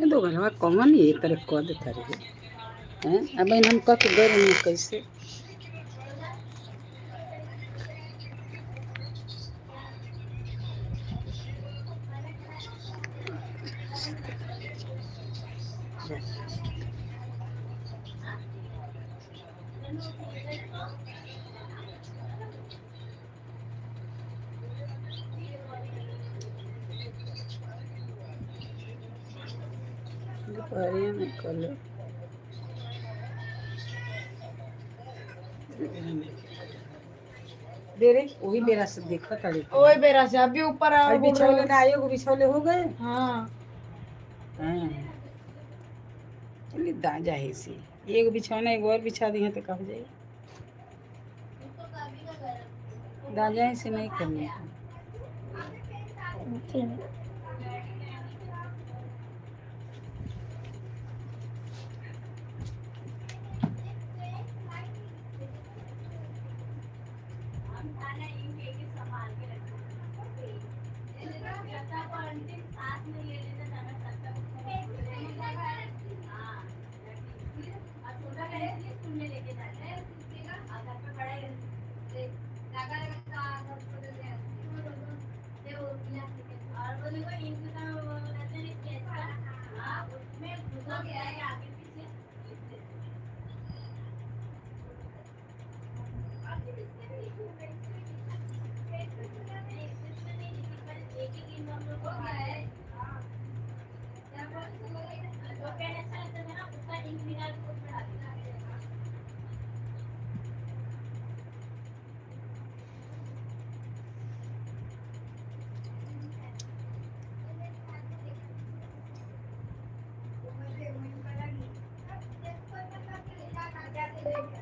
ये दो घरवा कौन ये तरह कह देता रहे हैं। अब हम कह के गए रहे कैसे दोपहरिया में कल दे रे वही बेरा से देखा था ओए बेरा से अभी ऊपर अभी बिछौले ना आयोग बिछौले हो गए हाँ हाँ चलिए दाजा है इसी एक बिछौना एक और बिछा दी है तो कब जाए दाजा है से नहीं करने का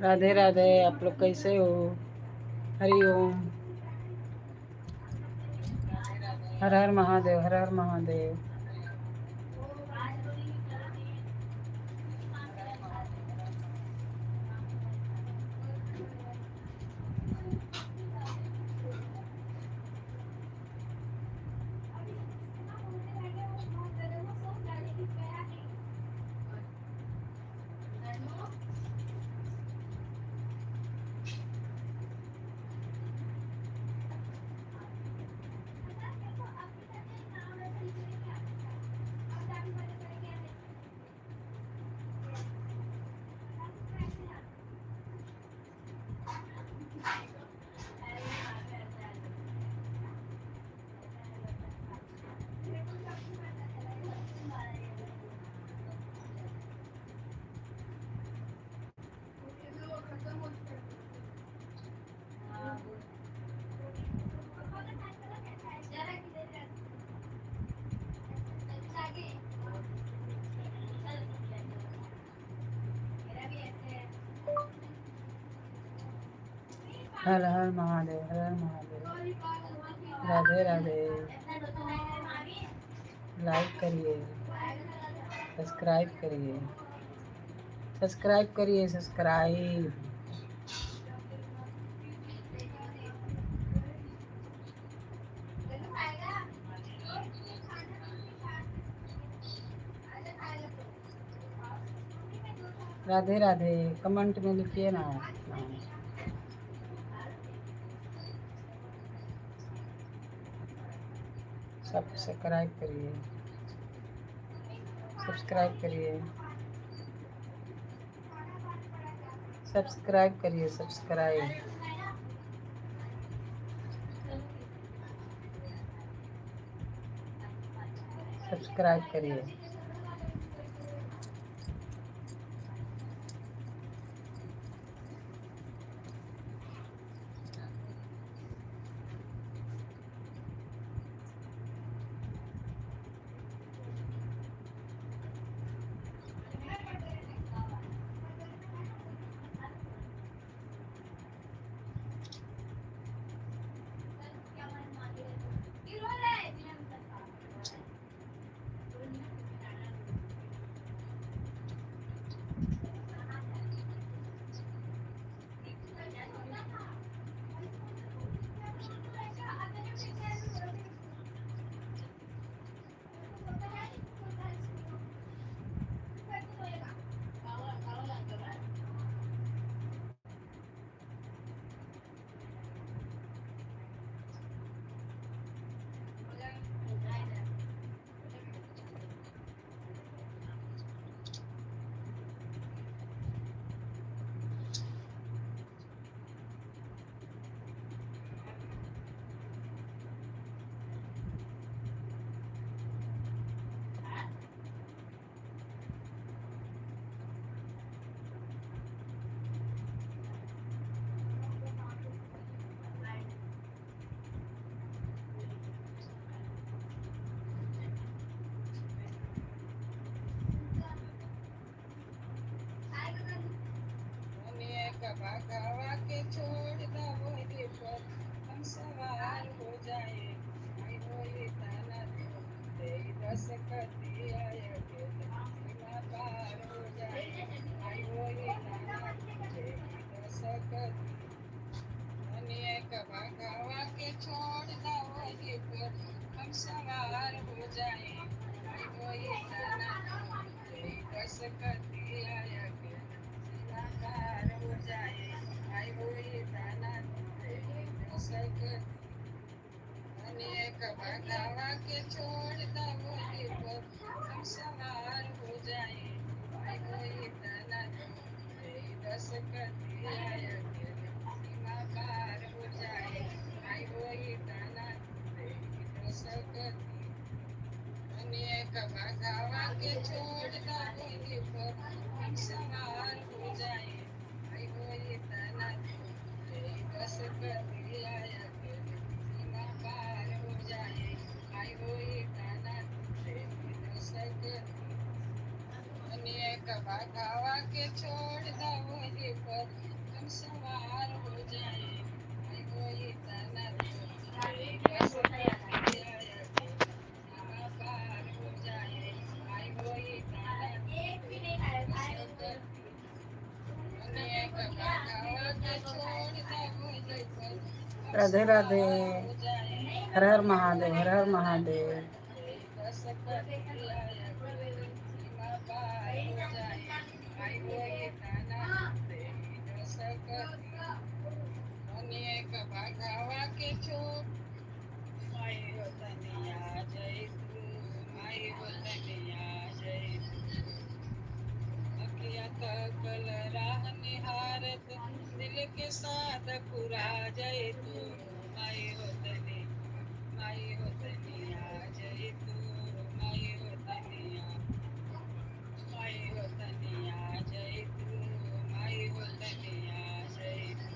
राधे राधे आप लोग कैसे हो हरि ओम हर हर महादेव हर हर महादेव हर हर महादेव हर हर महादेव राधे राधे लाइक करिए सब्सक्राइब करिए सब्सक्राइब करिए सब्सक्राइब राधे राधे कमेंट में लिखिए ना सब्सक्राइब करिए सब्सक्राइब करिए सब्सक्राइब करिए सब्सक्राइब सब्सक्राइब करिए दुनिया का भगावा के छोड़ दो ये पर हम सवार हो जाए आई वो इतना बस करती आया के साकार हो जाए आई वो इतना बस करती दुनिया का भगावा के छोड़ दो ये पर हम सवार हो जाए आई वो इतना बस करती आया के सीमा पार हो जाए आई वो इतना बस करती दुनिया का भगावा के छोड़ दो ये पर हम सवार हो जाए आई वो इतना बस करती आया के सीमा पार हो जाए आई वो इतना बस करती दुनिया का भगावा के छोड़ दो ये पर हम सवार हो जाए आई वो इतना बस करती आया के सीमा पार हो जाए आई वो इतना बस करती दुनिया का भगावा के छोड़ दो ये पर राधे राधे हर हर महादेव हर हर महादेव बस करती आया के सीमा पार हो जाए आई वो इतना बस करती दुनिया का भगावा के छोड़ माई हो तनिया जय तू माई हो तनिया जय तू अखिया तकल राह निहारत दिल के साथ पुरा जय तू माई हो तनिया जय तू माई हो तनिया जय तू माई हो तनिया जय तू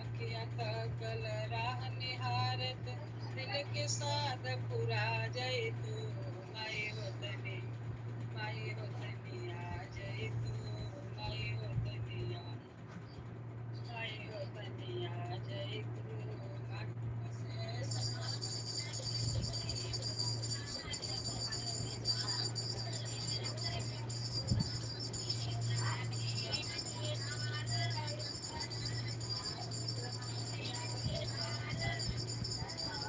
अखिया तकल राह निहारत दिल के साथ पुरा जय तू